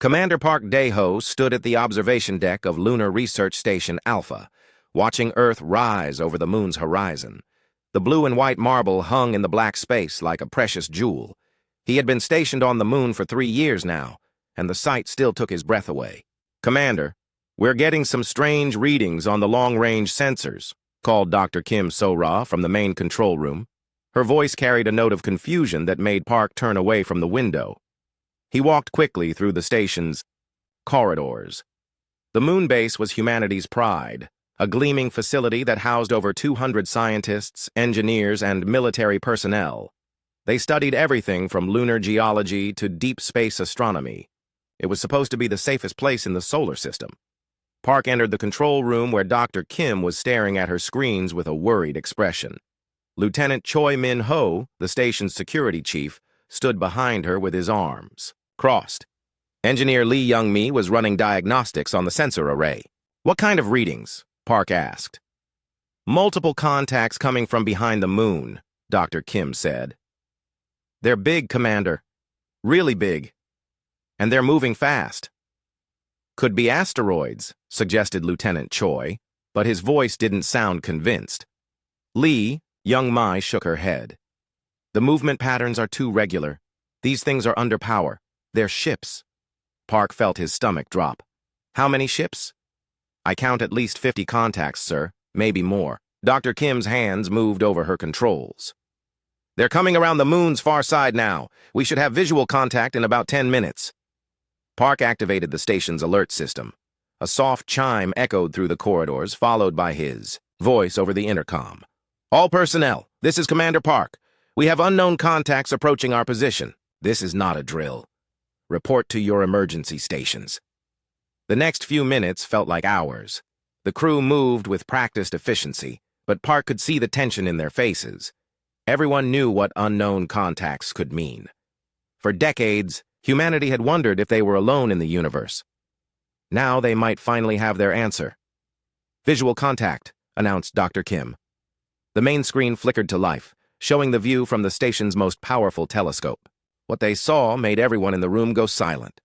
Commander Park Dae-ho stood at the observation deck of Lunar Research Station Alpha, watching Earth rise over the moon's horizon. The blue and white marble hung in the black space like a precious jewel. He had been stationed on the moon for 3 years now, and the sight still took his breath away. "Commander, we're getting some strange readings on the long-range sensors," called Dr. Kim So-ra from the main control room. Her voice carried a note of confusion that made Park turn away from the window. He walked quickly through the station's corridors. The moon base was humanity's pride, a gleaming facility that housed over 200 scientists, engineers, and military personnel. They studied everything from lunar geology to deep space astronomy. It was supposed to be the safest place in the solar system. Park entered the control room where Dr. Kim was staring at her screens with a worried expression. Lieutenant Choi Min-ho, the station's security chief, stood behind her with his arms crossed. Engineer Lee Young-mi was running diagnostics on the sensor array. "What kind of readings?" Park asked. "Multiple contacts coming from behind the moon," Dr. Kim said. "They're big, Commander. Really big. And they're moving fast." "Could be asteroids," suggested Lieutenant Choi, but his voice didn't sound convinced. Lee Young-mi shook her head. "The movement patterns are too regular. These things are under power. They're ships." Park felt his stomach drop. "How many ships?" "I count at least 50 contacts, sir. Maybe more." Dr. Kim's hands moved over her controls. "They're coming around the moon's far side now. We should have visual contact in about 10 minutes. Park activated the station's alert system. A soft chime echoed through the corridors, followed by his voice over the intercom. "All personnel, this is Commander Park. We have unknown contacts approaching our position. This is not a drill. Report to your emergency stations." The next few minutes felt like hours. The crew moved with practiced efficiency, but Park could see the tension in their faces. Everyone knew what unknown contacts could mean. For decades, humanity had wondered if they were alone in the universe. Now they might finally have their answer. "Visual contact," announced Dr. Kim. The main screen flickered to life, showing the view from the station's most powerful telescope. What they saw made everyone in the room go silent.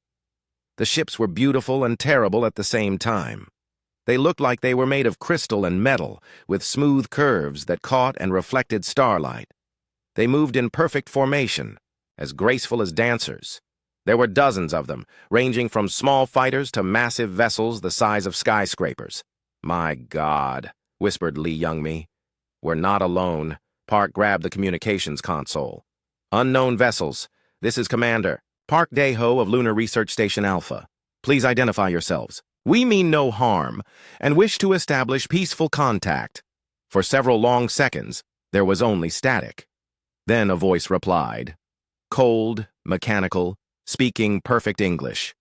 The ships were beautiful and terrible at the same time. They looked like they were made of crystal and metal, with smooth curves that caught and reflected starlight. They moved in perfect formation, as graceful as dancers. There were dozens of them, ranging from small fighters to massive vessels the size of skyscrapers. "My God," whispered Lee Young-mi. "We're not alone." Park grabbed the communications console. "Unknown vessels. This is Commander Park Dae-ho of Lunar Research Station Alpha. Please identify yourselves. We mean no harm and wish to establish peaceful contact." For several long seconds, there was only static. Then a voice replied. Cold, mechanical, speaking perfect English.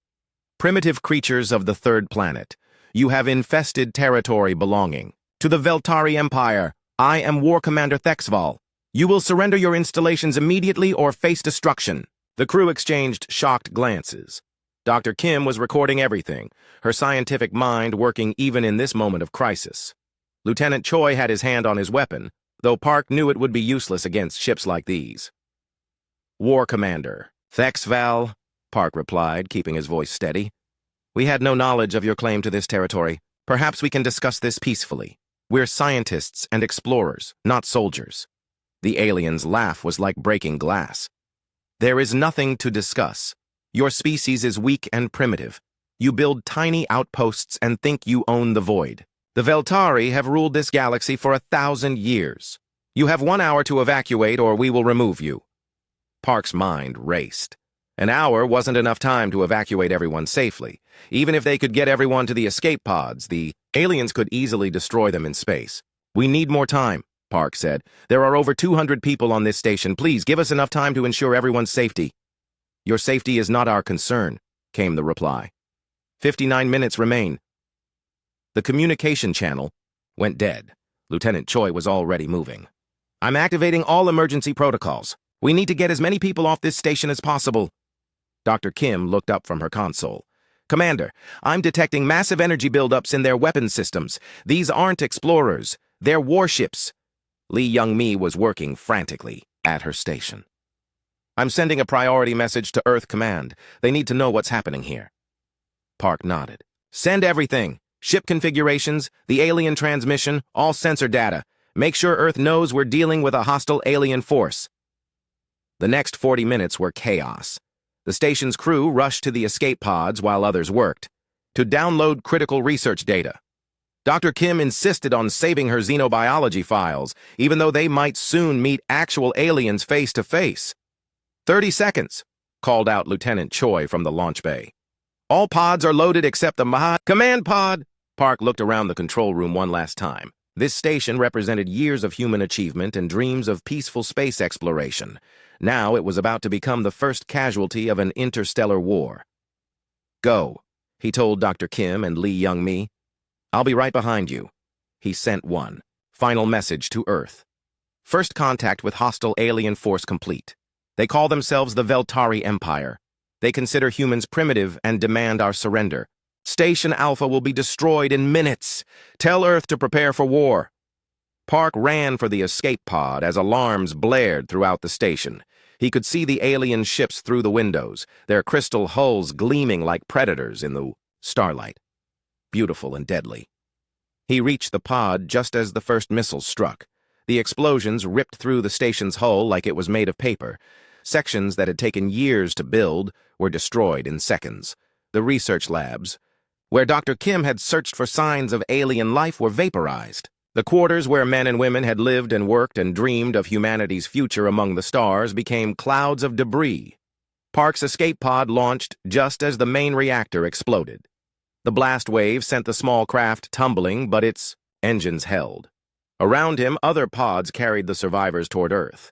"Primitive creatures of the third planet, you have infested territory belonging to the Veltari Empire. I am War Commander Thexval. You will surrender your installations immediately or face destruction." The crew exchanged shocked glances. Dr. Kim was recording everything, her scientific mind working even in this moment of crisis. Lieutenant Choi had his hand on his weapon, though Park knew it would be useless against ships like these. "War Commander Thexval," Park replied, keeping his voice steady. "We had no knowledge of your claim to this territory. Perhaps we can discuss this peacefully. We're scientists and explorers, not soldiers." The alien's laugh was like breaking glass. "There is nothing to discuss. Your species is weak and primitive. You build tiny outposts and think you own the void. The Veltari have ruled this galaxy for 1,000 years. You have 1 hour to evacuate or we will remove you." Park's mind raced. An hour wasn't enough time to evacuate everyone safely. Even if they could get everyone to the escape pods, the aliens could easily destroy them in space. "We need more time," Park said. "There are over 200 people on this station. Please give us enough time to ensure everyone's safety." "Your safety is not our concern," came the reply. 59 minutes remain." The communication channel went dead. Lieutenant Choi was already moving. "I'm activating all emergency protocols. We need to get as many people off this station as possible." Dr. Kim looked up from her console. "Commander, I'm detecting massive energy buildups in their weapons systems. These aren't explorers. They're warships." Lee Young-mi was working frantically at her station. "I'm sending a priority message to Earth Command. They need to know what's happening here." Park nodded. Send everything. Ship configurations, the alien transmission, all sensor data. Make sure Earth knows we're dealing with a hostile alien force. The next 40 minutes were chaos. The station's crew rushed to the escape pods while others worked to download critical research data. Dr. Kim insisted on saving her xenobiology files, even though they might soon meet actual aliens face to face. 30 seconds, called out Lieutenant Choi from the launch bay. All pods are loaded except the command pod. Park looked around the control room one last time. This station represented years of human achievement and dreams of peaceful space exploration. Now it was about to become the first casualty of an interstellar war. Go, he told Dr. Kim and Lee Young-mi. I'll be right behind you. He sent one final message to Earth. First contact with hostile alien force complete. They call themselves the Veltari Empire. They consider humans primitive and demand our surrender. Station Alpha will be destroyed in minutes. Tell Earth to prepare for war. Park ran for the escape pod as alarms blared throughout the station. He could see the alien ships through the windows, their crystal hulls gleaming like predators in the starlight. Beautiful and deadly. He reached the pod just as the first missiles struck. The explosions ripped through the station's hull like it was made of paper. Sections that had taken years to build were destroyed in seconds. The research labs, where Dr. Kim had searched for signs of alien life, were vaporized. The quarters where men and women had lived and worked and dreamed of humanity's future among the stars became clouds of debris. Park's escape pod launched just as the main reactor exploded. The blast wave sent the small craft tumbling, but its engines held. Around him, other pods carried the survivors toward Earth.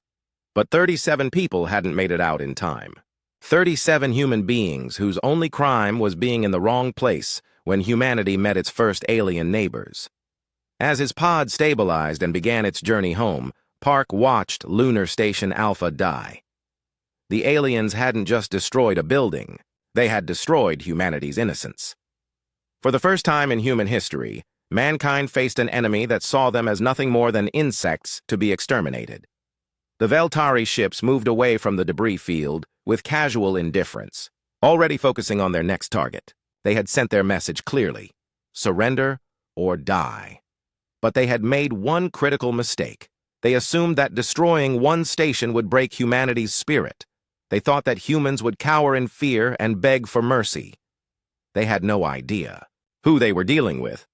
But 37 people hadn't made it out in time. 37 human beings whose only crime was being in the wrong place when humanity met its first alien neighbors. As his pod stabilized and began its journey home, Park watched Lunar Station Alpha die. The aliens hadn't just destroyed a building, they had destroyed humanity's innocence. For the first time in human history, mankind faced an enemy that saw them as nothing more than insects to be exterminated. The Veltari ships moved away from the debris field with casual indifference, already focusing on their next target. They had sent their message clearly: surrender or die. But they had made one critical mistake. They assumed that destroying one station would break humanity's spirit. They thought that humans would cower in fear and beg for mercy. They had no idea who they were dealing with.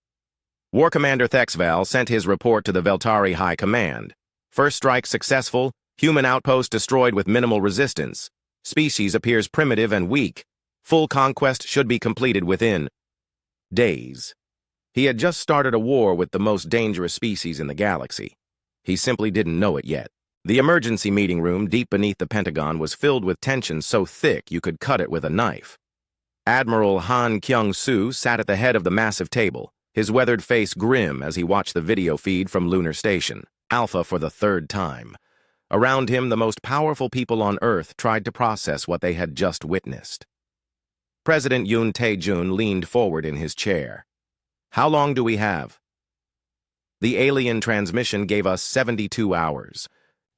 War Commander Thexval sent his report to the Veltari High Command. First strike successful, human outpost destroyed with minimal resistance. Species appears primitive and weak. Full conquest should be completed within days. He had just started a war with the most dangerous species in the galaxy. He simply didn't know it yet. The emergency meeting room deep beneath the Pentagon was filled with tension so thick you could cut it with a knife. Admiral Han Kyung-soo sat at the head of the massive table, his weathered face grim as he watched the video feed from Lunar Station Alpha for the third time. Around him, the most powerful people on Earth tried to process what they had just witnessed. President Yoon Tae-jun leaned forward in his chair. How long do we have? The alien transmission gave us 72 hours,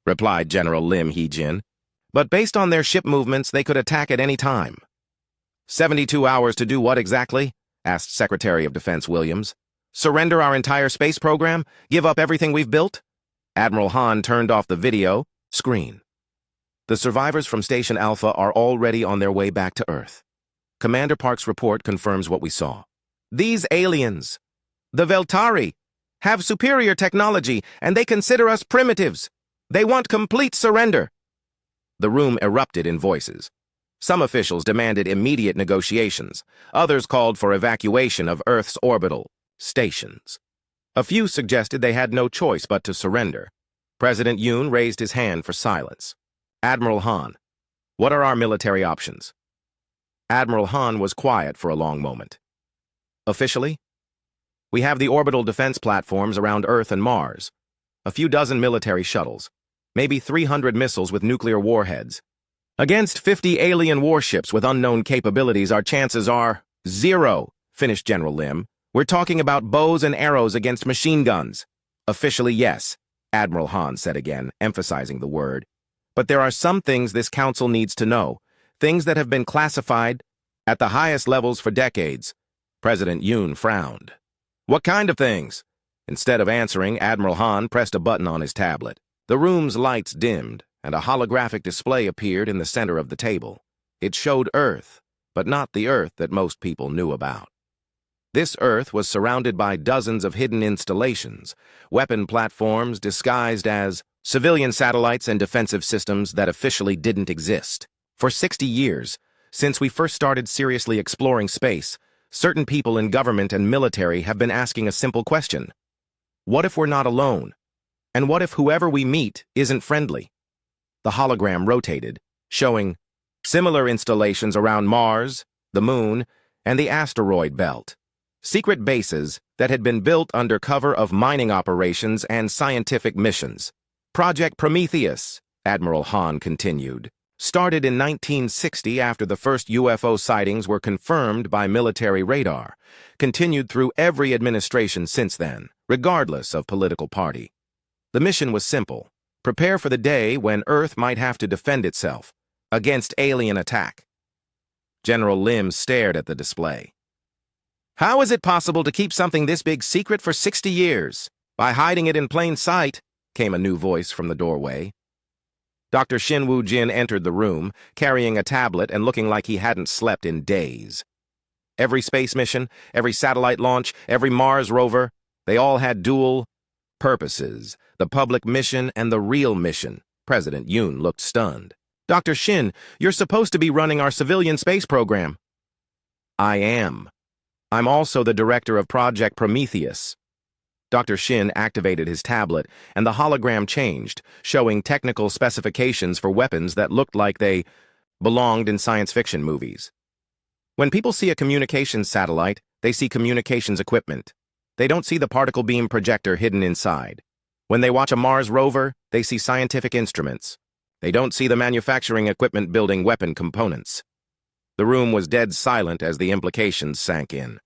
replied General Lim Hee-jin. But based on their ship movements, they could attack at any time. 72 hours to do what exactly? Asked Secretary of Defense Williams. Surrender our entire space program? Give up everything we've built? Admiral Han turned off the video screen. The survivors from Station Alpha are already on their way back to Earth. Commander Park's report confirms what we saw. These aliens, the Veltari, have superior technology, and they consider us primitives. They want complete surrender. The room erupted in voices. Some officials demanded immediate negotiations. Others called for evacuation of Earth's orbital stations. A few suggested they had no choice but to surrender. President Yoon raised his hand for silence. Admiral Han, what are our military options? Admiral Han was quiet for a long moment. Officially, we have the orbital defense platforms around Earth and Mars, a few dozen military shuttles, maybe 300 missiles with nuclear warheads. Against 50 alien warships with unknown capabilities, our chances are 0, finished General Lim. We're talking about bows and arrows against machine guns. Officially, yes, Admiral Han said again, emphasizing the word. But there are some things this council needs to know, things that have been classified At the highest levels for decades. President Yoon frowned. What kind of things? Instead of answering, Admiral Han pressed a button on his tablet. The room's lights dimmed, and a holographic display appeared in the center of the table. It showed Earth, but not the Earth that most people knew about. This Earth was surrounded by dozens of hidden installations, weapon platforms disguised as civilian satellites and defensive systems that officially didn't exist. For 60 years, since we first started seriously exploring space, certain people in government and military have been asking a simple question. What if we're not alone? And what if whoever we meet isn't friendly? The hologram rotated, showing similar installations around Mars, the Moon, and the asteroid belt. Secret bases that had been built under cover of mining operations and scientific missions. Project Prometheus, Admiral Han continued, started in 1960 after the first UFO sightings were confirmed by military radar, continued through every administration since then, regardless of political party. The mission was simple: prepare for the day when Earth might have to defend itself against alien attack. General Lim stared at the display. How is it possible to keep something this big secret for 60 years? By hiding it in plain sight, came a new voice from the doorway. Dr. Shin Woo-jin entered the room, carrying a tablet and looking like he hadn't slept in days. Every space mission, every satellite launch, every Mars rover, they all had dual purposes: the public mission and the real mission. President Yoon looked stunned. Dr. Shin, you're supposed to be running our civilian space program. I am. I'm also the director of Project Prometheus. Dr. Shin activated his tablet, and the hologram changed, showing technical specifications for weapons that looked like they belonged in science fiction movies. When people see a communications satellite, they see communications equipment. They don't see the particle beam projector hidden inside. When they watch a Mars rover, they see scientific instruments. They don't see the manufacturing equipment building weapon components. The room was dead silent as the implications sank in.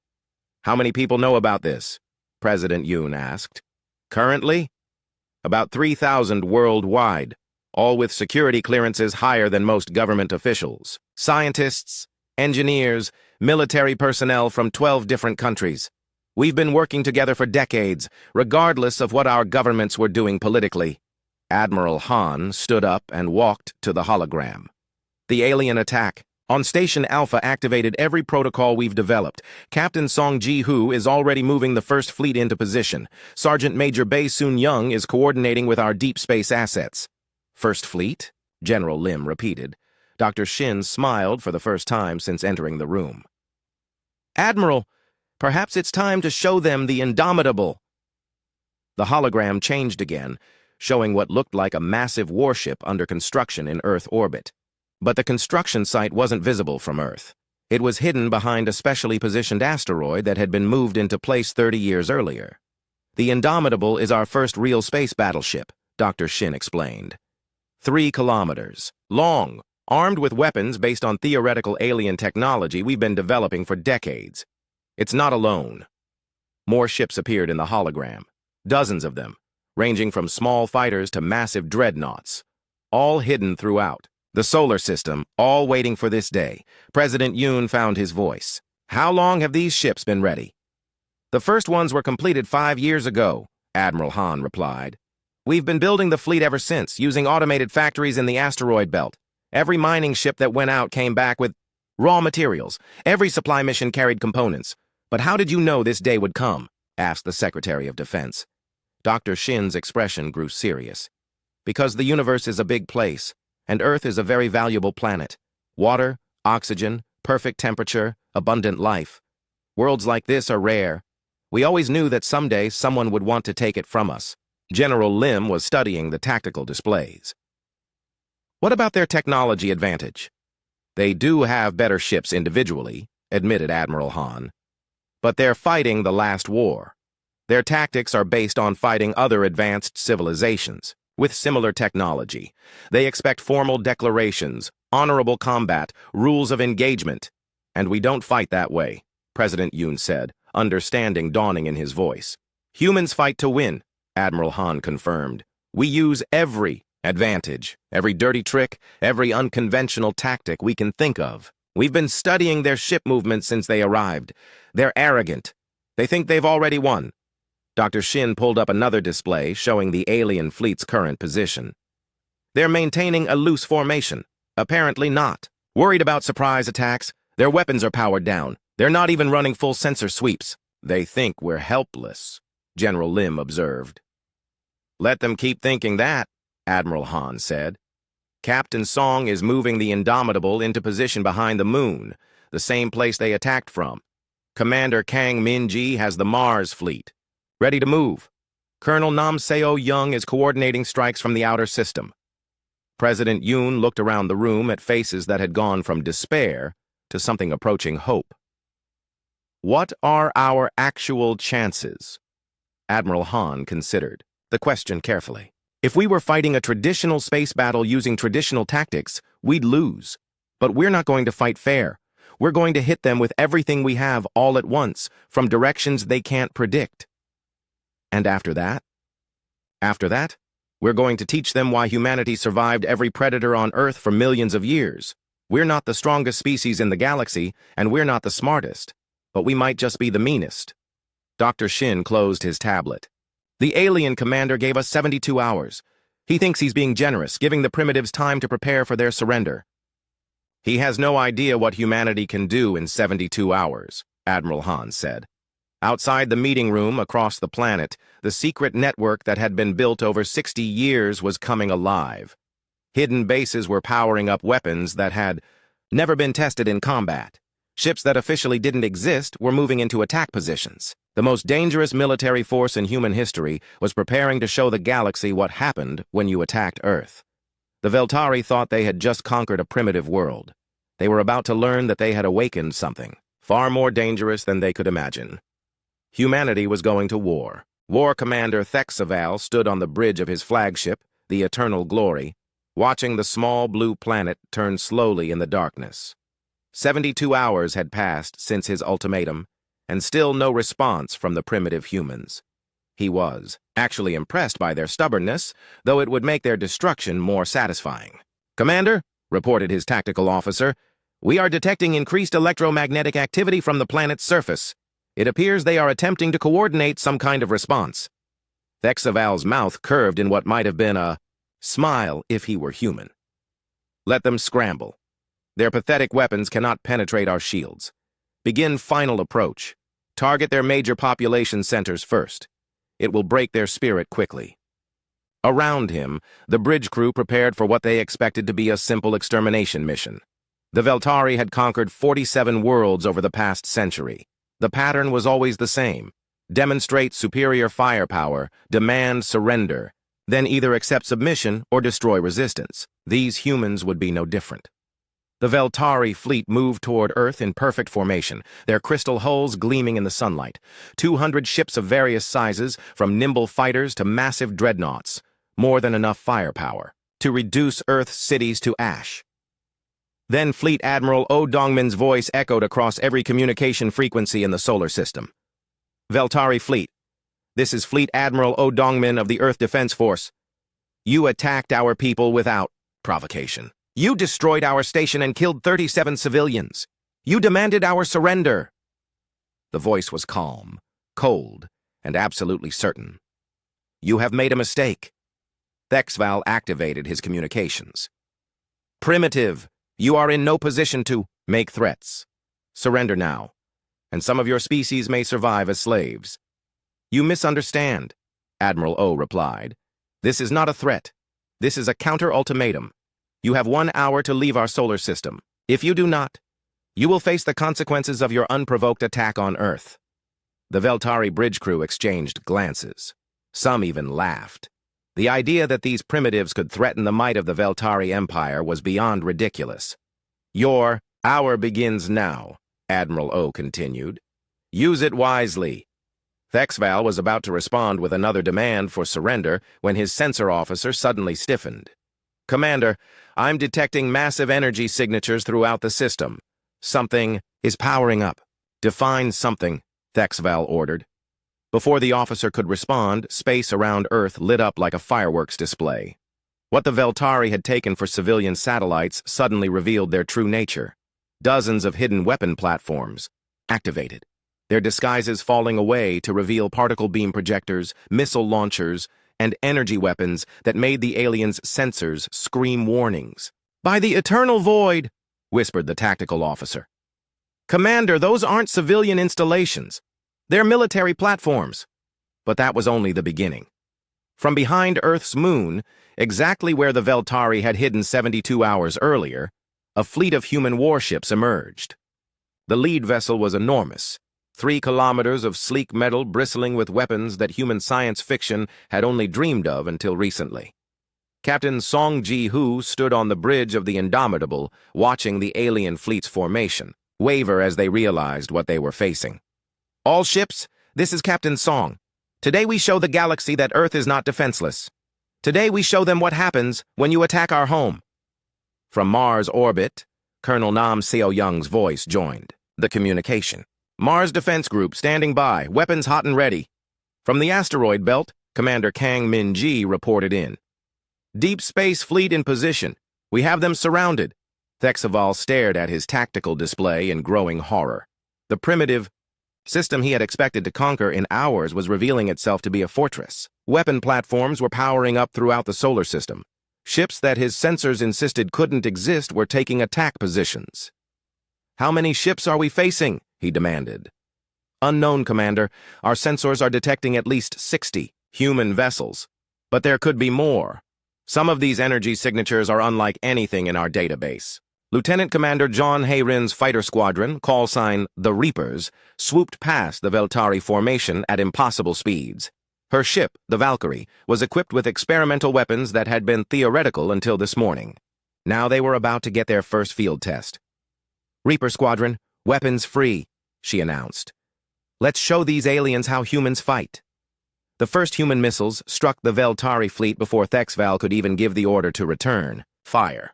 How many people know about this? President Yoon asked. Currently? About 3,000 worldwide, all with security clearances higher than most government officials. Scientists, engineers, military personnel from 12 different countries. We've been working together for decades, regardless of what our governments were doing politically. Admiral Han stood up and walked to the hologram. The alien attack. On Station Alpha activated every protocol we've developed. Captain Song Ji-hoo is already moving the First Fleet into position. Sergeant Major Bae Soon-young is coordinating with our deep space assets. First Fleet? General Lim repeated. Dr. Shin smiled for the first time since entering the room. Admiral, perhaps it's time to show them the indomitable. The hologram changed again, showing what looked like a massive warship under construction in Earth orbit. But the construction site wasn't visible from Earth. It was hidden behind a specially positioned asteroid that had been moved into place 30 years earlier. The Indomitable is our first real space battleship, Dr. Shin explained. 3 kilometers long, armed with weapons based on theoretical alien technology we've been developing for decades. It's not alone. More ships appeared in the hologram, dozens of them, ranging from small fighters to massive dreadnoughts, all hidden throughout the solar system, all waiting for this day. President Yoon found his voice. How long have these ships been ready? The first ones were completed 5 years ago, Admiral Han replied. We've been building the fleet ever since, using automated factories in the asteroid belt. Every mining ship that went out came back with raw materials. Every supply mission carried components. But how did you know this day would come? Asked the Secretary of Defense. Dr. Shin's expression grew serious. Because the universe is a big place, and Earth is a very valuable planet. Water, oxygen, perfect temperature, abundant life. Worlds like this are rare. We always knew that someday someone would want to take it from us. General Lim was studying the tactical displays. What about their technology advantage? They do have better ships individually, admitted Admiral Han. But they're fighting the last war. Their tactics are based on fighting other advanced civilizations with similar technology. They expect formal declarations, honorable combat, rules of engagement. And we don't fight that way, President Yoon said, understanding dawning in his voice. Humans fight to win, Admiral Han confirmed. We use every advantage, every dirty trick, every unconventional tactic we can think of. We've been studying their ship movements since they arrived. They're arrogant. They think they've already won. Dr. Shin pulled up another display showing the alien fleet's current position. They're maintaining a loose formation. Apparently not. Worried about surprise attacks? Their weapons are powered down. They're not even running full sensor sweeps. They think we're helpless, General Lim observed. Let them keep thinking that, Admiral Han said. Captain Song is moving the Indomitable into position behind the moon, the same place they attacked from. Commander Kang Min-ji has the Mars fleet. Ready to move. Colonel Nam Seo Young is coordinating strikes from the outer system. President Yoon looked around the room at faces that had gone from despair to something approaching hope. What are our actual chances? Admiral Han considered the question carefully. If we were fighting a traditional space battle using traditional tactics, we'd lose. But we're not going to fight fair. We're going to hit them with everything we have all at once, from directions they can't predict. And after that? After that, we're going to teach them why humanity survived every predator on Earth for millions of years. We're not the strongest species in the galaxy, and we're not the smartest. But we might just be the meanest. Dr. Shin closed his tablet. The alien commander gave us 72 hours. He thinks he's being generous, giving the primitives time to prepare for their surrender. He has no idea what humanity can do in 72 hours, Admiral Han said. Outside the meeting room across the planet, the secret network that had been built over 60 years was coming alive. Hidden bases were powering up weapons that had never been tested in combat. Ships that officially didn't exist were moving into attack positions. The most dangerous military force in human history was preparing to show the galaxy what happened when you attacked Earth. The Veltari thought they had just conquered a primitive world. They were about to learn that they had awakened something, far more dangerous than they could imagine. Humanity was going to war. War Commander Thexaval stood on the bridge of his flagship, the Eternal Glory, watching the small blue planet turn slowly in the darkness. 72 hours had passed since his ultimatum, and still no response from the primitive humans. He was actually impressed by their stubbornness, though it would make their destruction more satisfying. "Commander," reported his tactical officer, "we are detecting increased electromagnetic activity from the planet's surface. It appears they are attempting to coordinate some kind of response." Thexaval's mouth curved in what might have been a smile if he were human. "Let them scramble. Their pathetic weapons cannot penetrate our shields. Begin final approach. Target their major population centers first. It will break their spirit quickly." Around him, the bridge crew prepared for what they expected to be a simple extermination mission. The Veltari had conquered 47 worlds over the past century. The pattern was always the same. Demonstrate superior firepower, demand surrender, then either accept submission or destroy resistance. These humans would be no different. The Veltari fleet moved toward Earth in perfect formation, their crystal hulls gleaming in the sunlight. 200 ships of various sizes, from nimble fighters to massive dreadnoughts. More than enough firepower to reduce Earth's cities to ash. Then Fleet Admiral Oh Dongmin's voice echoed across every communication frequency in the solar system. "Veltari Fleet, this is Fleet Admiral Oh Dongmin of the Earth Defense Force. You attacked our people without provocation. You destroyed our station and killed 37 civilians. You demanded our surrender." The voice was calm, cold, and absolutely certain. "You have made a mistake." Thexval activated his communications. "Primitive, you are in no position to make threats. Surrender now, and some of your species may survive as slaves." "You misunderstand," Admiral O replied. "This is not a threat. This is a counter-ultimatum. You have 1 hour to leave our solar system. If you do not, you will face the consequences of your unprovoked attack on Earth." The Veltari bridge crew exchanged glances. Some even laughed. The idea that these primitives could threaten the might of the Veltari Empire was beyond ridiculous. "Your hour begins now," Admiral O continued. "Use it wisely." Thexval was about to respond with another demand for surrender when his sensor officer suddenly stiffened. "Commander, I'm detecting massive energy signatures throughout the system. Something is powering up." "Define something," Thexval ordered. Before the officer could respond, space around Earth lit up like a fireworks display. What the Veltari had taken for civilian satellites suddenly revealed their true nature. Dozens of hidden weapon platforms activated, their disguises falling away to reveal particle beam projectors, missile launchers, and energy weapons that made the aliens' sensors scream warnings. "By the eternal void," whispered the tactical officer. "Commander, those aren't civilian installations. They're military platforms." But that was only the beginning. From behind Earth's moon, exactly where the Veltari had hidden 72 hours earlier, a fleet of human warships emerged. The lead vessel was enormous, 3 kilometers of sleek metal bristling with weapons that human science fiction had only dreamed of until recently. Captain Song Ji-Hoo stood on the bridge of the Indomitable, watching the alien fleet's formation waver as they realized what they were facing. "All ships, this is Captain Song. Today we show the galaxy that Earth is not defenseless. Today we show them what happens when you attack our home." From Mars orbit, Colonel Nam Seo-young's voice joined the communication. "Mars Defense Group standing by, weapons hot and ready." From the asteroid belt, Commander Kang Min-ji reported in. "Deep Space Fleet in position. We have them surrounded." Thexaval stared at his tactical display in growing horror. The primitive system he had expected to conquer in hours was revealing itself to be a fortress. Weapon platforms were powering up throughout the solar system. Ships that his sensors insisted couldn't exist were taking attack positions. "How many ships are we facing?" he demanded. "Unknown, Commander. Our sensors are detecting at least 60 human vessels. But there could be more. Some of these energy signatures are unlike anything in our database." Lieutenant Commander John Hayrin's fighter squadron, call sign the Reapers, swooped past the Veltari formation at impossible speeds. Her ship, the Valkyrie, was equipped with experimental weapons that had been theoretical until this morning. Now they were about to get their first field test. "Reaper Squadron, weapons free," she announced. "Let's show these aliens how humans fight." The first human missiles struck the Veltari fleet before Thexval could even give the order to return fire.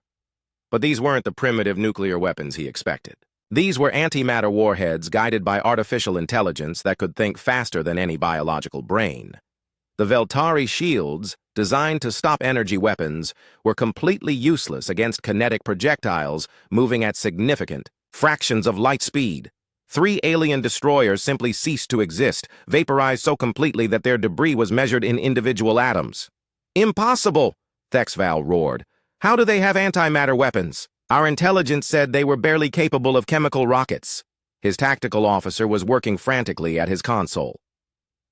But these weren't the primitive nuclear weapons he expected. These were antimatter warheads guided by artificial intelligence that could think faster than any biological brain. The Veltari shields, designed to stop energy weapons, were completely useless against kinetic projectiles moving at significant fractions of light speed. 3 alien destroyers simply ceased to exist, vaporized so completely that their debris was measured in individual atoms. "Impossible!" Thexval roared. "How do they have antimatter weapons? Our intelligence said they were barely capable of chemical rockets." His tactical officer was working frantically at his console.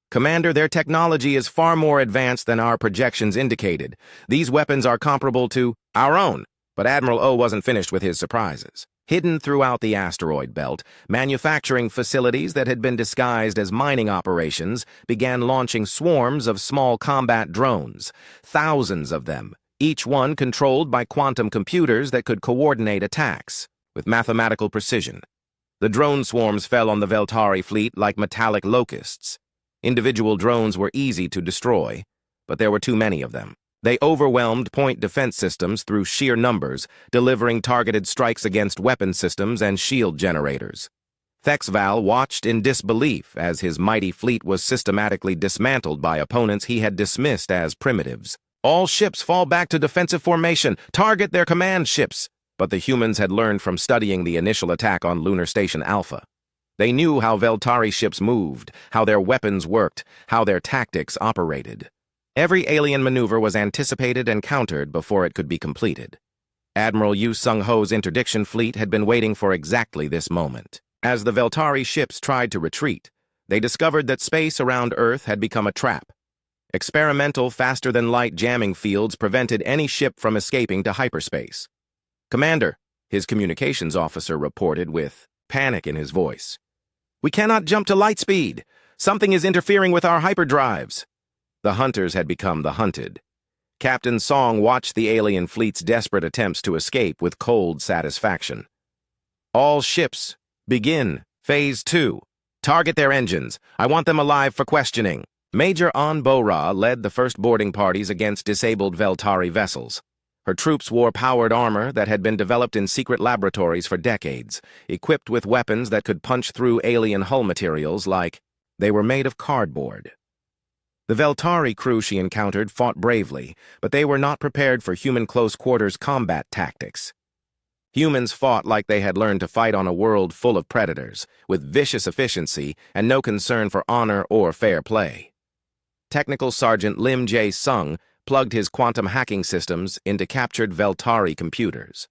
"Commander, their technology is far more advanced than our projections indicated. These weapons are comparable to our own." But Admiral O wasn't finished with his surprises. Hidden throughout the asteroid belt, manufacturing facilities that had been disguised as mining operations began launching swarms of small combat drones, thousands of them, each one controlled by quantum computers that could coordinate attacks with mathematical precision. The drone swarms fell on the Veltari fleet like metallic locusts. Individual drones were easy to destroy, but there were too many of them. They overwhelmed point defense systems through sheer numbers, delivering targeted strikes against weapon systems and shield generators. Thexval watched in disbelief as his mighty fleet was systematically dismantled by opponents he had dismissed as primitives. "All ships fall back to defensive formation. Target their command ships." But the humans had learned from studying the initial attack on Lunar Station Alpha. They knew how Veltari ships moved, how their weapons worked, how their tactics operated. Every alien maneuver was anticipated and countered before it could be completed. Admiral Yu Sung-ho's interdiction fleet had been waiting for exactly this moment. As the Veltari ships tried to retreat, they discovered that space around Earth had become a trap. Experimental faster-than-light jamming fields prevented any ship from escaping to hyperspace. "Commander," his communications officer reported with panic in his voice. "We cannot jump to light speed. Something is interfering with our hyperdrives." The hunters had become the hunted. Captain Song watched the alien fleet's desperate attempts to escape with cold satisfaction. "All ships, begin. Phase 2. Target their engines. I want them alive for questioning." Major An Bo-ra led the first boarding parties against disabled Veltari vessels. Her troops wore powered armor that had been developed in secret laboratories for decades, equipped with weapons that could punch through alien hull materials like they were made of cardboard. The Veltari crew she encountered fought bravely, but they were not prepared for human close-quarters combat tactics. Humans fought like they had learned to fight on a world full of predators, with vicious efficiency and no concern for honor or fair play. Technical Sergeant Lim Jae-sung plugged his quantum hacking systems into captured Veltari computers.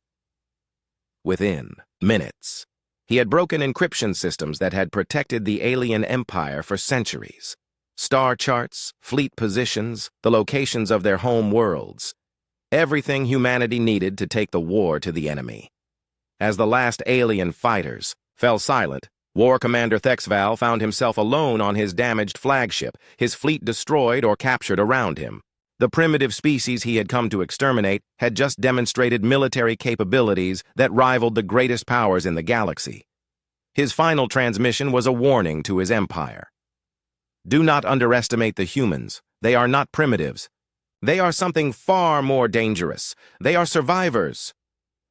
Within minutes, he had broken encryption systems that had protected the alien empire for centuries. Star charts, fleet positions, the locations of their home worlds. Everything humanity needed to take the war to the enemy. As the last alien fighters fell silent, War Commander Thexval found himself alone on his damaged flagship, his fleet destroyed or captured around him. The primitive species he had come to exterminate had just demonstrated military capabilities that rivaled the greatest powers in the galaxy. His final transmission was a warning to his empire. Do not underestimate the humans. They are not primitives. They are something far more dangerous. They are survivors.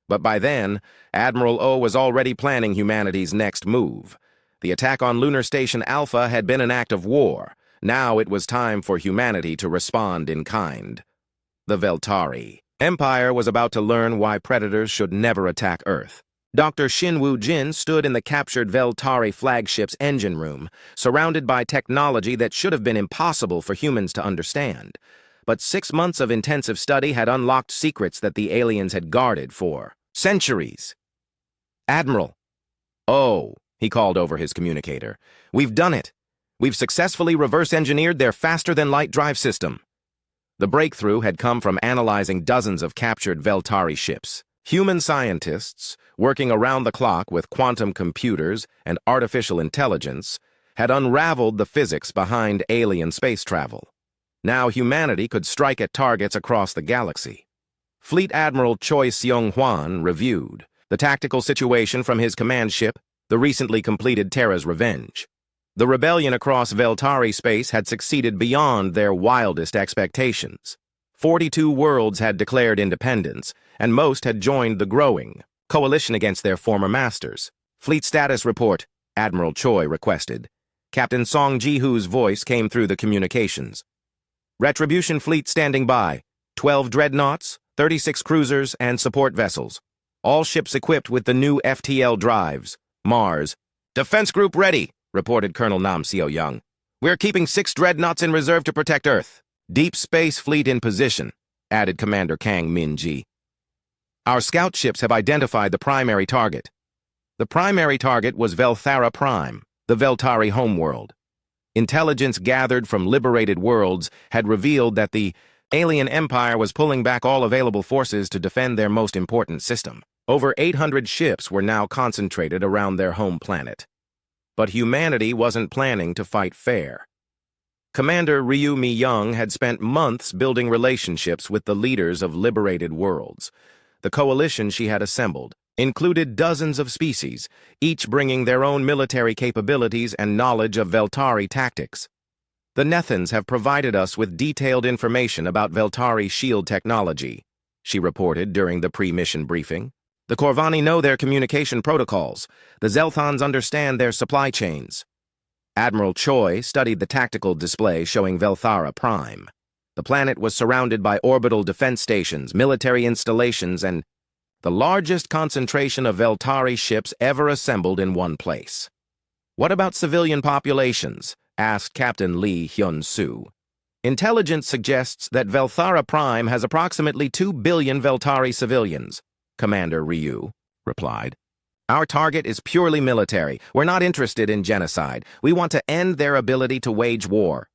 But by then, Admiral O was already planning humanity's next move. The attack on Lunar Station Alpha had been an act of war. Now it was time for humanity to respond in kind. The Veltari Empire was about to learn why predators should never attack Earth. Dr. Shinwoo Jin stood in the captured Veltari flagship's engine room, surrounded by technology that should have been impossible for humans to understand. But 6 months of intensive study had unlocked secrets that the aliens had guarded for centuries. Admiral. Oh, he called over his communicator. We've done it. We've successfully reverse-engineered their faster-than-light drive system. The breakthrough had come from analyzing dozens of captured Veltari ships. Human scientists, working around the clock with quantum computers and artificial intelligence, had unraveled the physics behind alien space travel. Now humanity could strike at targets across the galaxy. Fleet Admiral Choi Seong-hwan reviewed the tactical situation from his command ship, the recently completed Terra's Revenge. The rebellion across Veltari space had succeeded beyond their wildest expectations. 42 worlds had declared independence, and most had joined the growing coalition against their former masters. Fleet status report, Admiral Choi requested. Captain Song Ji-hoo's voice came through the communications. Retribution fleet standing by. 12 dreadnoughts, 36 cruisers, and support vessels. All ships equipped with the new FTL drives. Mars. Defense group ready, reported Colonel Nam Seo-young. We're keeping 6 dreadnoughts in reserve to protect Earth. Deep Space Fleet in position, added Commander Kang Min-ji. Our scout ships have identified the primary target. The primary target was Velthara Prime, the Veltari homeworld. Intelligence gathered from liberated worlds had revealed that the alien empire was pulling back all available forces to defend their most important system. Over 800 ships were now concentrated around their home planet. But humanity wasn't planning to fight fair. Commander Ryu Mi-young had spent months building relationships with the leaders of liberated worlds. The coalition she had assembled included dozens of species, each bringing their own military capabilities and knowledge of Veltari tactics. The Nethans have provided us with detailed information about Veltari shield technology, she reported during the pre-mission briefing. The Corvani know their communication protocols. The Zelthans understand their supply chains. Admiral Choi studied the tactical display showing Velthara Prime. The planet was surrounded by orbital defense stations, military installations, and the largest concentration of Veltari ships ever assembled in one place. What about civilian populations? Asked Captain Lee Hyun-soo. Intelligence suggests that Velthara Prime has approximately 2 billion Veltari civilians, Commander Ryu replied. Our target is purely military. We're not interested in genocide. We want to end their ability to wage war.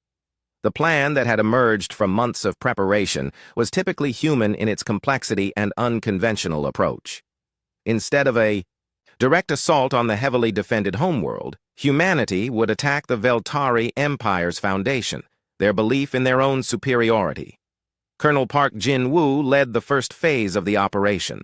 The plan that had emerged from months of preparation was typically human in its complexity and unconventional approach. Instead of a direct assault on the heavily defended homeworld, humanity would attack the Veltari Empire's foundation, their belief in their own superiority. Colonel Park Jin-woo led the first phase of the operation.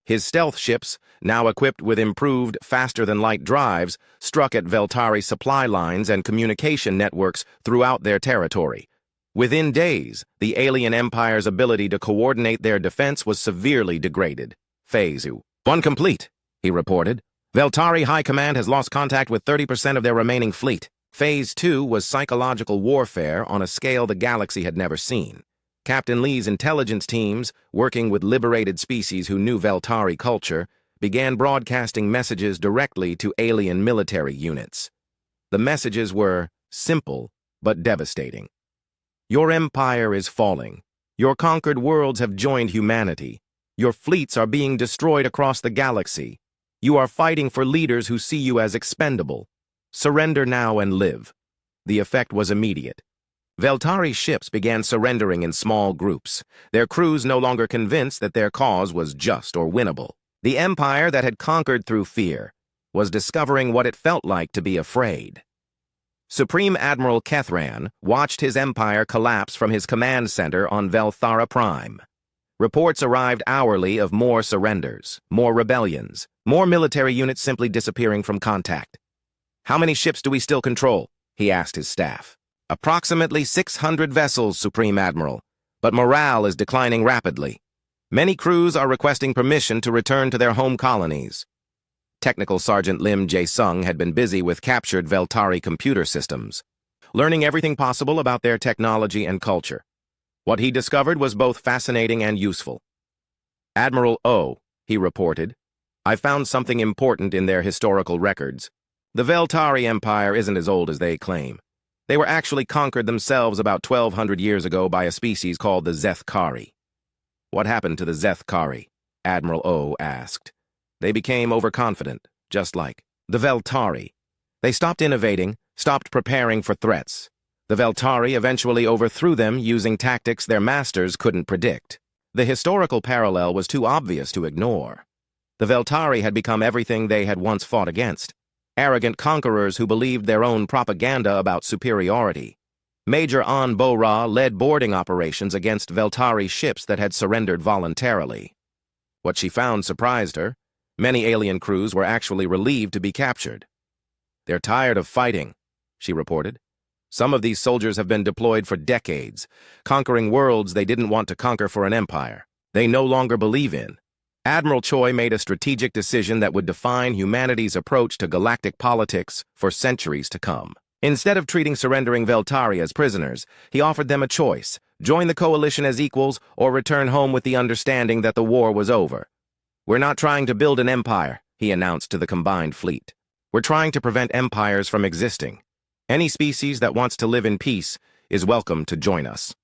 His stealth ships, now equipped with improved, faster-than-light drives, struck at Veltari supply lines and communication networks throughout their territory. Within days, the alien empire's ability to coordinate their defense was severely degraded. Phase 1 complete, he reported. Veltari High Command has lost contact with 30% of their remaining fleet. Phase 2 was psychological warfare on a scale the galaxy had never seen. Captain Lee's intelligence teams, working with liberated species who knew Veltari culture, began broadcasting messages directly to alien military units. The messages were simple but devastating. Your empire is falling. Your conquered worlds have joined humanity. Your fleets are being destroyed across the galaxy. You are fighting for leaders who see you as expendable. Surrender now and live. The effect was immediate. Veltari ships began surrendering in small groups, their crews no longer convinced that their cause was just or winnable. The empire that had conquered through fear was discovering what it felt like to be afraid. Supreme Admiral Kethran watched his empire collapse from his command center on Velthara Prime. Reports arrived hourly of more surrenders, more rebellions, more military units simply disappearing from contact. "How many ships do we still control?" he asked his staff. "Approximately 600 vessels, Supreme Admiral, but morale is declining rapidly. Many crews are requesting permission to return to their home colonies." Technical Sergeant Lim Jae-sung had been busy with captured Veltari computer systems, learning everything possible about their technology and culture. What he discovered was both fascinating and useful. "Admiral O," he reported, "I found something important in their historical records. The Veltari Empire isn't as old as they claim. They were actually conquered themselves about 1,200 years ago by a species called the Zethkari." "What happened to the Zethkari?" Admiral O asked. "They became overconfident, just like the Veltari. They stopped innovating, stopped preparing for threats. The Veltari eventually overthrew them using tactics their masters couldn't predict. The historical parallel was too obvious to ignore. The Veltari had become everything they had once fought against. Arrogant conquerors who believed their own propaganda about superiority. Major An Bo-Ra led boarding operations against Veltari ships that had surrendered voluntarily. What she found surprised her. Many alien crews were actually relieved to be captured. "They're tired of fighting," she reported. "Some of these soldiers have been deployed for decades, conquering worlds they didn't want to conquer for an empire they no longer believe in." Admiral Choi made a strategic decision that would define humanity's approach to galactic politics for centuries to come. Instead of treating surrendering Veltari as prisoners, he offered them a choice: join the coalition as equals or return home with the understanding that the war was over. "We're not trying to build an empire," he announced to the combined fleet. "We're trying to prevent empires from existing. Any species that wants to live in peace is welcome to join us."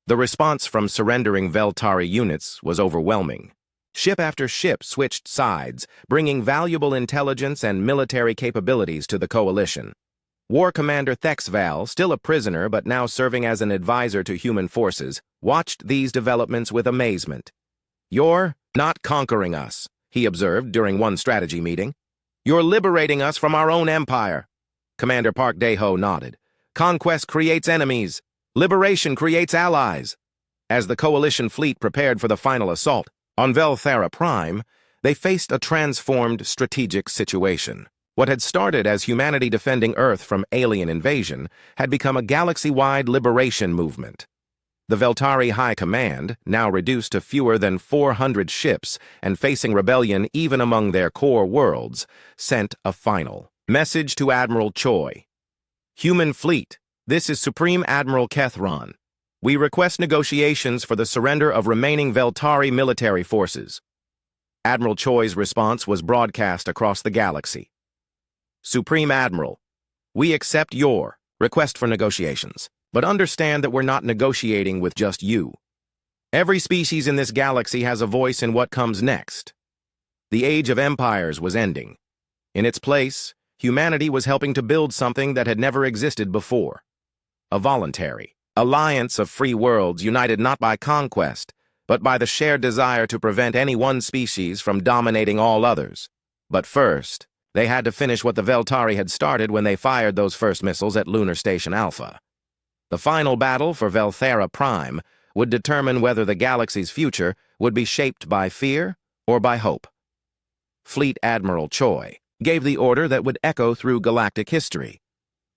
The response from surrendering Veltari units was overwhelming. Ship after ship switched sides, bringing valuable intelligence and military capabilities to the coalition. War Commander Thexval, still a prisoner but now serving as an advisor to human forces, watched these developments with amazement. "You're not conquering us," he observed during one strategy meeting. "You're liberating us from our own empire." Commander Park Dae-ho nodded. "Conquest creates enemies. Liberation creates allies." As the coalition fleet prepared for the final assault on Velthara Prime, they faced a transformed strategic situation. What had started as humanity defending Earth from alien invasion had become a galaxy-wide liberation movement. The Veltari High Command, now reduced to fewer than 400 ships and facing rebellion even among their core worlds, sent a final message to Admiral Choi. "Human fleet, this is Supreme Admiral Kethran. We request negotiations for the surrender of remaining Veltari military forces." Admiral Choi's response was broadcast across the galaxy. "Supreme Admiral, we accept your request for negotiations, but understand that we're not negotiating with just you. Every species in this galaxy has a voice in what comes next. The Age of Empires was ending. In its place, humanity was helping to build something that had never existed before. A voluntary alliance of free worlds united not by conquest, but by the shared desire to prevent any one species from dominating all others. But first, they had to finish what the Veltari had started when they fired those first missiles at Lunar Station Alpha. The final battle for Velthara Prime would determine whether the galaxy's future would be shaped by fear or by hope. Fleet Admiral Choi gave the order that would echo through galactic history.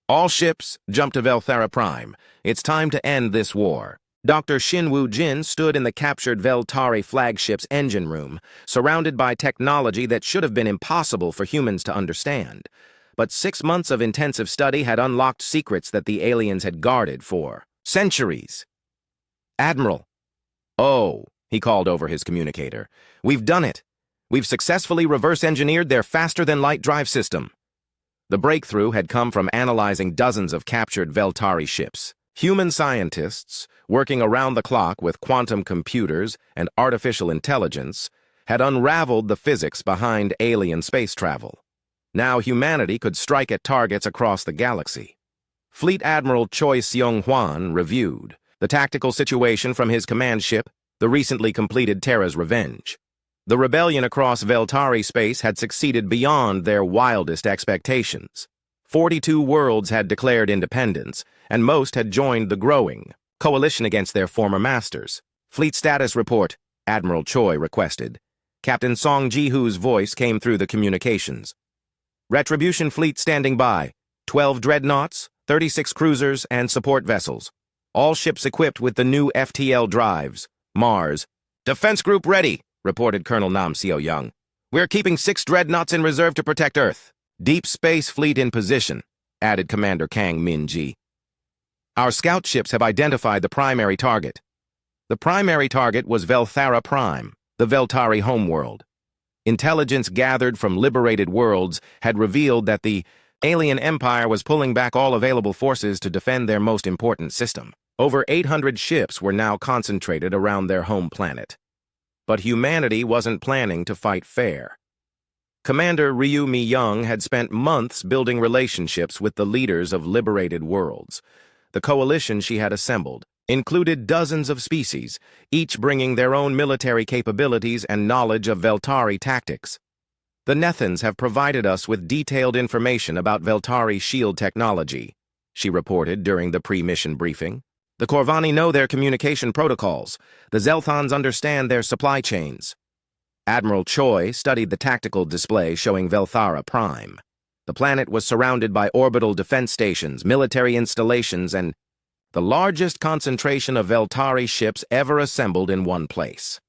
"All ships, jump to Velthara Prime. It's time to end this war." Dr. Shinwoo Jin stood in the captured Veltari flagship's engine room, surrounded by technology that should have been impossible for humans to understand. But 6 months of intensive study had unlocked secrets that the aliens had guarded for centuries. "Admiral." "Oh," he called over his communicator. "We've done it. We've successfully reverse-engineered their faster-than-light drive system. The breakthrough had come from analyzing dozens of captured Veltari ships. Human scientists, working around the clock with quantum computers and artificial intelligence, had unraveled the physics behind alien space travel. Now humanity could strike at targets across the galaxy. Fleet Admiral Choi Seong-hwan reviewed the tactical situation from his command ship, the recently completed Terra's Revenge. The rebellion across Veltari space had succeeded beyond their wildest expectations. 42 worlds had declared independence, and most had joined the growing coalition against their former masters. Fleet status report, Admiral Choi requested. Captain Song Ji-hoo's voice came through the communications. Retribution fleet standing by. 12 dreadnoughts, 36 cruisers, and support vessels. All ships equipped with the new FTL drives. Mars. Defense group ready, reported Colonel Nam Seo-young. We're keeping 6 dreadnoughts in reserve to protect Earth. Deep Space Fleet in position, added Commander Kang Min-ji. Our scout ships have identified the primary target. The primary target was Velthara Prime, the Veltari homeworld. Intelligence gathered from liberated worlds had revealed that the alien empire was pulling back all available forces to defend their most important system. Over 800 ships were now concentrated around their home planet. But humanity wasn't planning to fight fair. Commander Ryu Mi-young had spent months building relationships with the leaders of liberated worlds. The coalition she had assembled included dozens of species, each bringing their own military capabilities and knowledge of Veltari tactics. The Nethans have provided us with detailed information about Veltari shield technology, she reported during the pre-mission briefing. The Corvani know their communication protocols. The Zelthans understand their supply chains. Admiral Choi studied the tactical display showing Velthara Prime. The planet was surrounded by orbital defense stations, military installations, and the largest concentration of Veltari ships ever assembled in one place.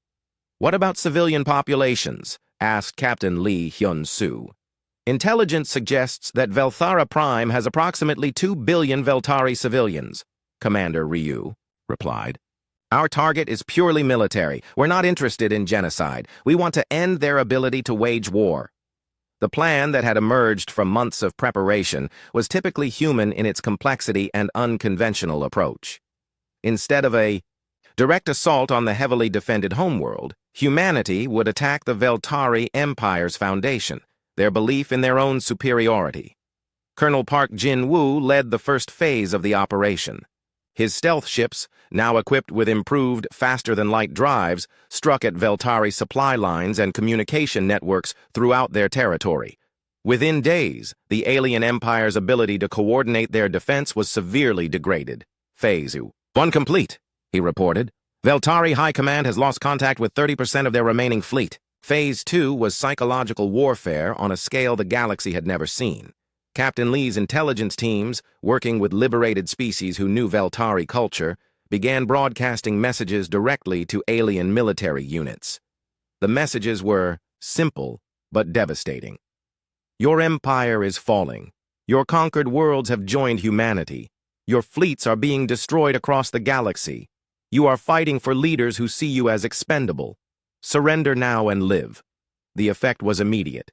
What about civilian populations? Asked Captain Lee Hyun-soo. Intelligence suggests that Velthara Prime has approximately 2 billion Veltari civilians, Commander Ryu replied. Our target is purely military. We're not interested in genocide. We want to end their ability to wage war. The plan that had emerged from months of preparation was typically human in its complexity and unconventional approach. Instead of a direct assault on the heavily defended homeworld, humanity would attack the Veltari Empire's foundation, their belief in their own superiority. Colonel Park Jin-woo led the first phase of the operation. His stealth ships, now equipped with improved, faster-than-light drives, struck at Veltari supply lines and communication networks throughout their territory. Within days, the alien empire's ability to coordinate their defense was severely degraded. Phase 1 complete, he reported. Veltari High Command has lost contact with 30% of their remaining fleet. Phase 2 was psychological warfare on a scale the galaxy had never seen. Captain Lee's intelligence teams, working with liberated species who knew Veltari culture, began broadcasting messages directly to alien military units. The messages were simple but devastating. Your empire is falling. Your conquered worlds have joined humanity. Your fleets are being destroyed across the galaxy. You are fighting for leaders who see you as expendable. Surrender now and live. The effect was immediate.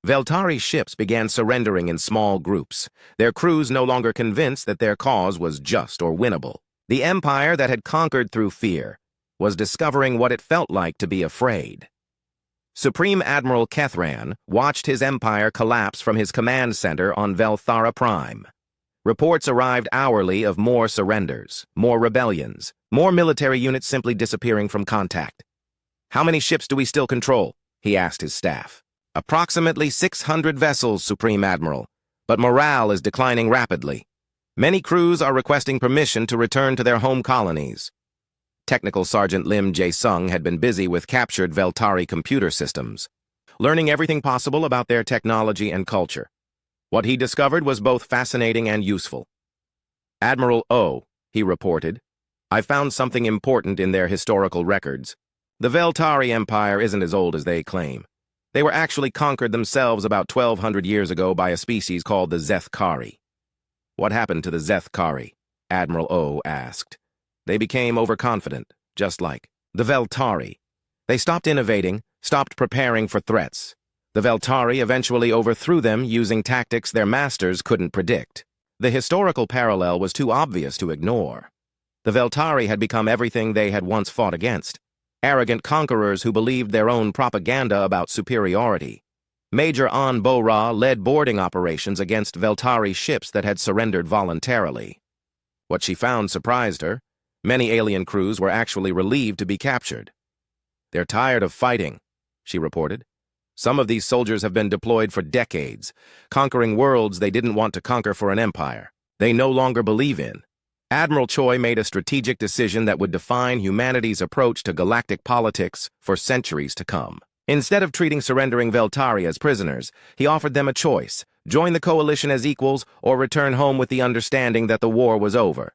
Veltari ships began surrendering in small groups, their crews no longer convinced that their cause was just or winnable. The empire that had conquered through fear was discovering what it felt like to be afraid. Supreme Admiral Kethran watched his empire collapse from his command center on Velthara Prime. Reports arrived hourly of more surrenders, more rebellions, more military units simply disappearing from contact. How many ships do we still control? He asked his staff. Approximately 600 vessels, Supreme Admiral, but morale is declining rapidly. Many crews are requesting permission to return to their home colonies. Technical Sergeant Lim Jae-sung had been busy with captured Veltari computer systems, learning everything possible about their technology and culture. What he discovered was both fascinating and useful. Admiral O, he reported, I found something important in their historical records. The Veltari Empire isn't as old as they claim. They were actually conquered themselves about 1,200 years ago by a species called the Zeth-Kari. What happened to the Zeth-Kari? Admiral O asked. They became overconfident, just like the Veltari. They stopped innovating, stopped preparing for threats. The Veltari eventually overthrew them using tactics their masters couldn't predict. The historical parallel was too obvious to ignore. The Veltari had become everything they had once fought against. Arrogant conquerors who believed their own propaganda about superiority. Major An Bo-Ra led boarding operations against Veltari ships that had surrendered voluntarily. What she found surprised her. Many alien crews were actually relieved to be captured. "They're tired of fighting," she reported. "Some of these soldiers have been deployed for decades, conquering worlds they didn't want to conquer for an empire they no longer believe in." Admiral Choi made a strategic decision that would define humanity's approach to galactic politics for centuries to come. Instead of treating surrendering Veltari as prisoners, he offered them a choice: join the coalition as equals or return home with the understanding that the war was over.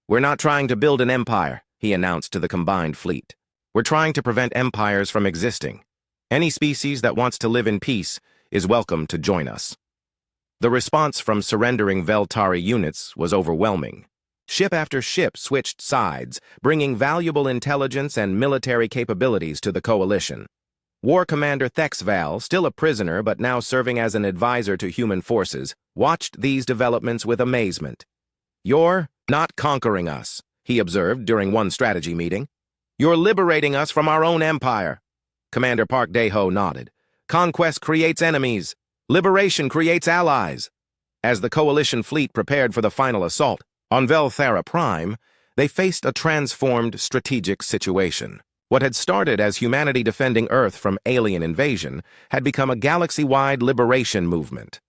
"We're not trying to build an empire," he announced to the combined fleet. "We're trying to prevent empires from existing. Any species that wants to live in peace is welcome to join us." The response from surrendering Veltari units was overwhelming. Ship after ship switched sides, bringing valuable intelligence and military capabilities to the coalition. War Commander Thexval, still a prisoner but now serving as an advisor to human forces, watched these developments with amazement. "You're not conquering us," he observed during one strategy meeting. "You're liberating us from our own empire." Commander Park Dae-ho nodded. "Conquest creates enemies. Liberation creates allies." As the coalition fleet prepared for the final assault on Velthara Prime, they faced a transformed strategic situation. What had started as humanity defending Earth from alien invasion had become a galaxy-wide liberation movement.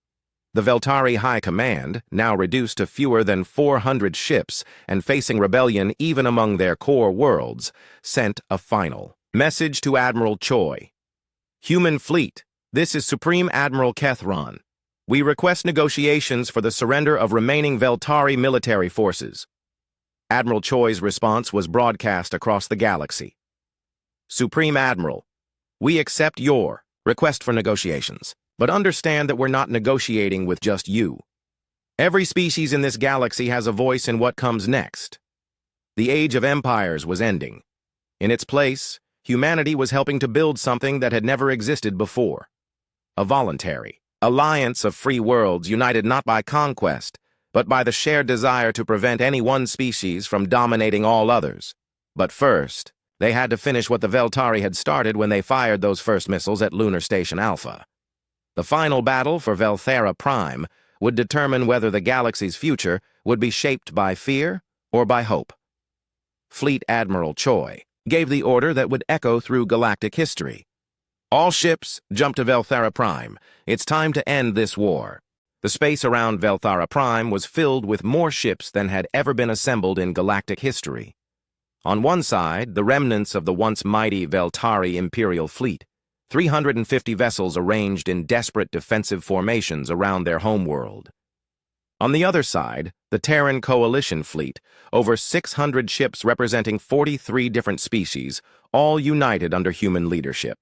The Veltari High Command, now reduced to fewer than 400 ships and facing rebellion even among their core worlds, sent a final message to Admiral Choi. "Human Fleet, this is Supreme Admiral Kethron. We request negotiations for the surrender of remaining Veltari military forces." Admiral Choi's response was broadcast across the galaxy. "Supreme Admiral, we accept your request for negotiations, but understand that we're not negotiating with just you. Every species in this galaxy has a voice in what comes next. The Age of Empires was ending. In its place, humanity was helping to build something that had never existed before. A voluntary alliance of free worlds united not by conquest, but by the shared desire to prevent any one species from dominating all others. But first, they had to finish what the Veltari had started when they fired those first missiles at Lunar Station Alpha. The final battle for Velthara Prime would determine whether the galaxy's future would be shaped by fear or by hope." Fleet Admiral Choi gave the order that would echo through galactic history. "All ships, jump to Velthara Prime. It's time to end this war." The space around Velthara Prime was filled with more ships than had ever been assembled in galactic history. On one side, the remnants of the once mighty Veltari Imperial fleet, 350 vessels arranged in desperate defensive formations around their homeworld. On the other side, the Terran Coalition fleet, over 600 ships representing 43 different species, all united under human leadership.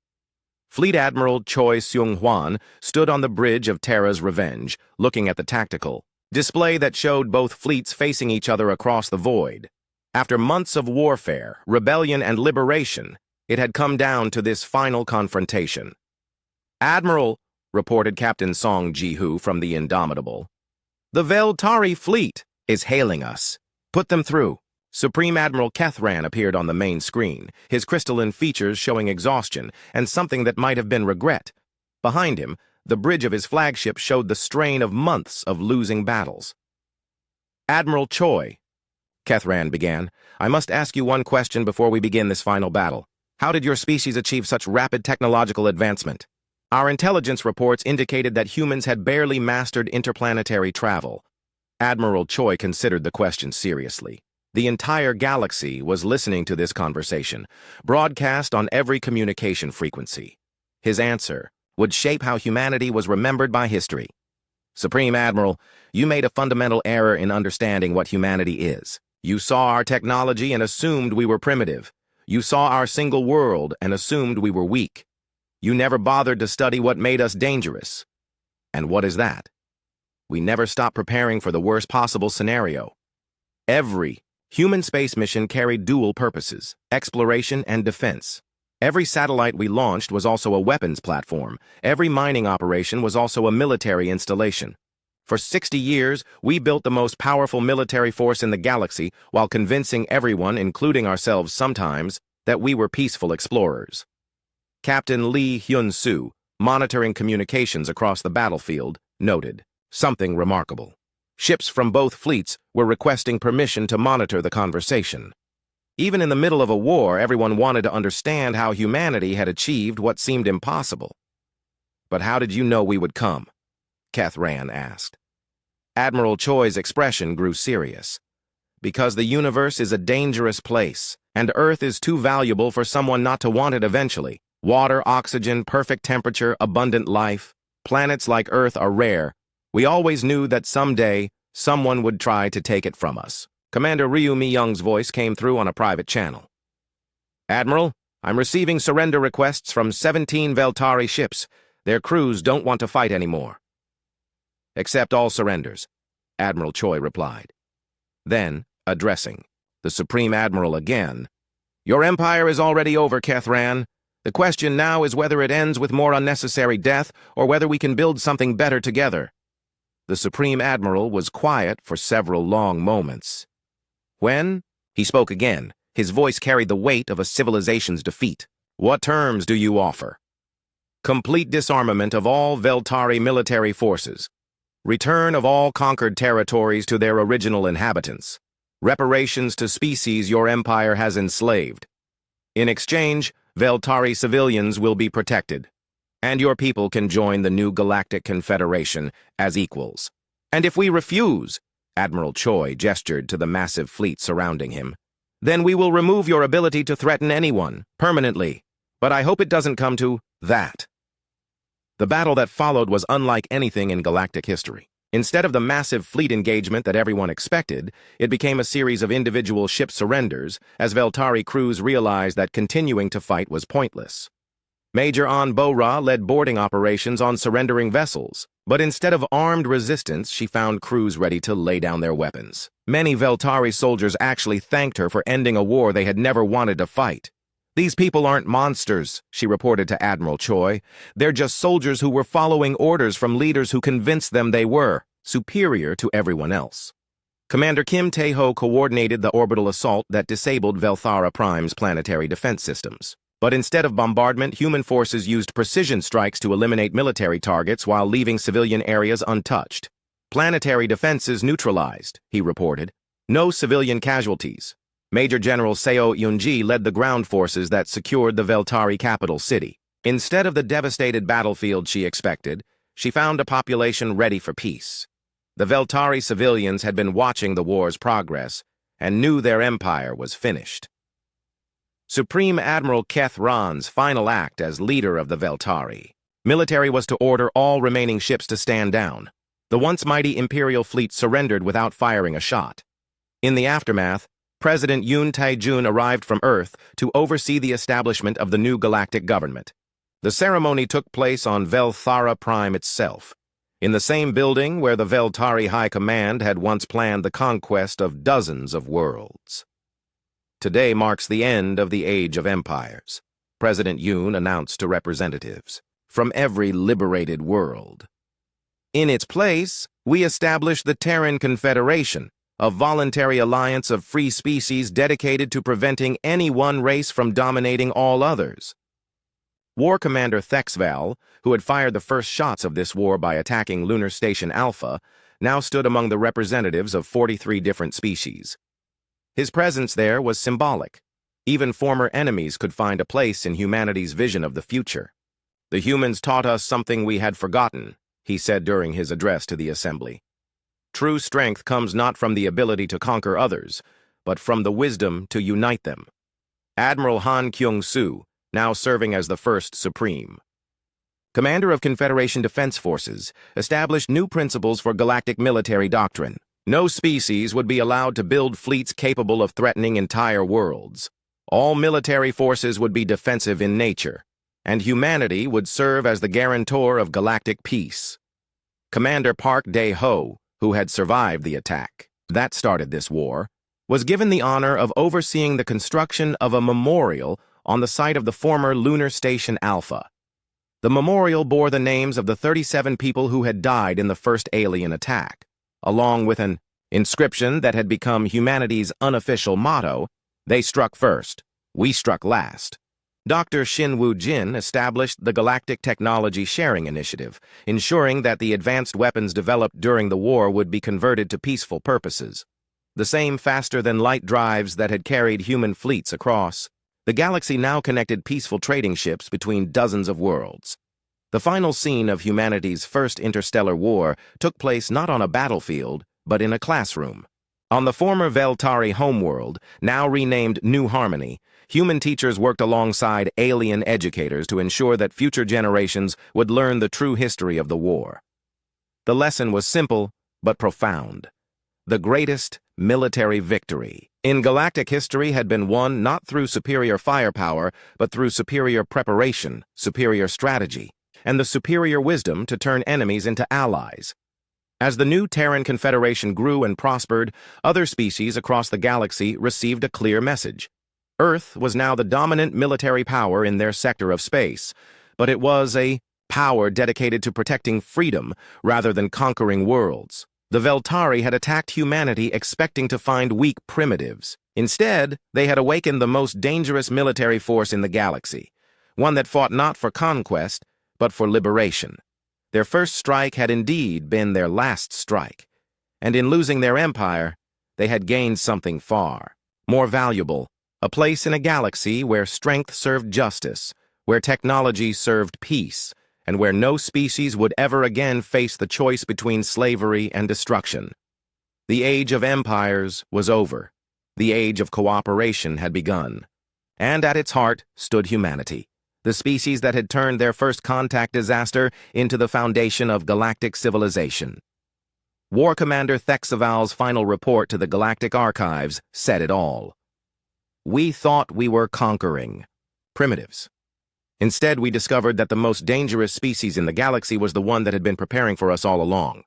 Fleet Admiral Choi Seung-hwan stood on the bridge of Terra's Revenge, looking at the tactical display that showed both fleets facing each other across the void. After months of warfare, rebellion, and liberation, it had come down to this final confrontation. "Admiral," reported Captain Song Ji-hoo from the Indomitable, "the Veltari fleet is hailing us. Put them through." Supreme Admiral Kethran appeared on the main screen, his crystalline features showing exhaustion and something that might have been regret. Behind him, the bridge of his flagship showed the strain of months of losing battles. "Admiral Choi," Kethran began, "I must ask you one question before we begin this final battle. How did your species achieve such rapid technological advancement? Our intelligence reports indicated that humans had barely mastered interplanetary travel." Admiral Choi considered the question seriously. The entire galaxy was listening to this conversation, broadcast on every communication frequency. His answer would shape how humanity was remembered by history. "Supreme Admiral, you made a fundamental error in understanding what humanity is. You saw our technology and assumed we were primitive. You saw our single world and assumed we were weak. You never bothered to study what made us dangerous. And what is that? We never stopped preparing for the worst possible scenario. Every human space mission carried dual purposes, exploration and defense. Every satellite we launched was also a weapons platform. Every mining operation was also a military installation. For 60 years, we built the most powerful military force in the galaxy while convincing everyone, including ourselves sometimes, that we were peaceful explorers. Captain Lee Hyun-soo, monitoring communications across the battlefield, noted something remarkable. Ships from both fleets were requesting permission to monitor the conversation. Even in the middle of a war, everyone wanted to understand how humanity had achieved what seemed impossible. "But how did you know we would come?" Kethran asked. Admiral Choi's expression grew serious. "Because the universe is a dangerous place, and Earth is too valuable for someone not to want it eventually. Water, oxygen, perfect temperature, abundant life. Planets like Earth are rare. We always knew that someday, someone would try to take it from us." Commander Ryu Mi-young's voice came through on a private channel. "Admiral, I'm receiving surrender requests from 17 Veltari ships. Their crews don't want to fight anymore." "Accept all surrenders," Admiral Choi replied. Then, addressing the Supreme Admiral again, "Your empire is already over, Kethran. The question now is whether it ends with more unnecessary death or whether we can build something better together." The Supreme Admiral was quiet for several long moments. When he spoke again, his voice carried the weight of a civilization's defeat. "What terms do you offer?" "Complete disarmament of all Veltari military forces. Return of all conquered territories to their original inhabitants. Reparations to species your empire has enslaved. In exchange, Veltari civilians will be protected, and your people can join the new Galactic Confederation as equals. And if we refuse," Admiral Choi gestured to the massive fleet surrounding him, "then we will remove your ability to threaten anyone, permanently. But I hope it doesn't come to that." The battle that followed was unlike anything in galactic history. Instead of the massive fleet engagement that everyone expected, it became a series of individual ship surrenders as Veltari crews realized that continuing to fight was pointless. Major An Bo-Ra led boarding operations on surrendering vessels, but instead of armed resistance, she found crews ready to lay down their weapons. Many Veltari soldiers actually thanked her for ending a war they had never wanted to fight. "These people aren't monsters," she reported to Admiral Choi. "They're just soldiers who were following orders from leaders who convinced them they were superior to everyone else." Commander Kim Tae-ho coordinated the orbital assault that disabled Velthara Prime's planetary defense systems. But instead of bombardment, human forces used precision strikes to eliminate military targets while leaving civilian areas untouched. "Planetary defenses neutralized," he reported. "No civilian casualties." Major General Seo Yoon-ji led the ground forces that secured the Veltari capital city. Instead of the devastated battlefield she expected, she found a population ready for peace. The Veltari civilians had been watching the war's progress and knew their empire was finished. Supreme Admiral Kethran's final act as leader of the Veltari. Military was to order all remaining ships to stand down. The once mighty Imperial fleet surrendered without firing a shot. In the aftermath, President Yoon Tae-jun arrived from Earth to oversee the establishment of the new galactic government. The ceremony took place on Velthara Prime itself, in the same building where the Veltari High Command had once planned the conquest of dozens of worlds. "Today marks the end of the Age of Empires," President Yoon announced to representatives from every liberated world. "In its place, we establish the Terran Confederation, a voluntary alliance of free species dedicated to preventing any one race from dominating all others." War Commander Thexval, who had fired the first shots of this war by attacking Lunar Station Alpha, now stood among the representatives of 43 different species. His presence there was symbolic. Even former enemies could find a place in humanity's vision of the future. "The humans taught us something we had forgotten," he said during his address to the assembly. "True strength comes not from the ability to conquer others, but from the wisdom to unite them." Admiral Han Kyung-soo, now serving as the First Supreme, commander of Confederation Defense Forces, established new principles for galactic military doctrine. No species would be allowed to build fleets capable of threatening entire worlds. All military forces would be defensive in nature, and humanity would serve as the guarantor of galactic peace. Commander Park Dae-ho, who had survived the attack that started this war, was given the honor of overseeing the construction of a memorial on the site of the former Lunar Station Alpha. The memorial bore the names of the 37 people who had died in the first alien attack, along with an inscription that had become humanity's unofficial motto: "They struck first, we struck last." Dr. Shinwoo Jin established the Galactic Technology Sharing Initiative, ensuring that the advanced weapons developed during the war would be converted to peaceful purposes. The same faster-than-light drives that had carried human fleets across the galaxy now connected peaceful trading ships between dozens of worlds. The final scene of humanity's first interstellar war took place not on a battlefield, but in a classroom. On the former Veltari homeworld, now renamed New Harmony, human teachers worked alongside alien educators to ensure that future generations would learn the true history of the war. The lesson was simple, but profound. The greatest military victory in galactic history had been won not through superior firepower, but through superior preparation, superior strategy, and the superior wisdom to turn enemies into allies. As the new Terran Confederation grew and prospered, other species across the galaxy received a clear message. Earth was now the dominant military power in their sector of space, but it was a power dedicated to protecting freedom rather than conquering worlds. The Veltari had attacked humanity expecting to find weak primitives. Instead, they had awakened the most dangerous military force in the galaxy, one that fought not for conquest, but for liberation. Their first strike had indeed been their last strike, and in losing their empire, they had gained something far more valuable: a place in a galaxy where strength served justice, where technology served peace, and where no species would ever again face the choice between slavery and destruction. The age of empires was over. The age of cooperation had begun. And at its heart stood humanity, the species that had turned their first contact disaster into the foundation of galactic civilization. War Commander Thexaval's final report to the Galactic Archives said it all. We thought we were conquering primitives. Instead, we discovered that the most dangerous species in the galaxy was the one that had been preparing for us all along.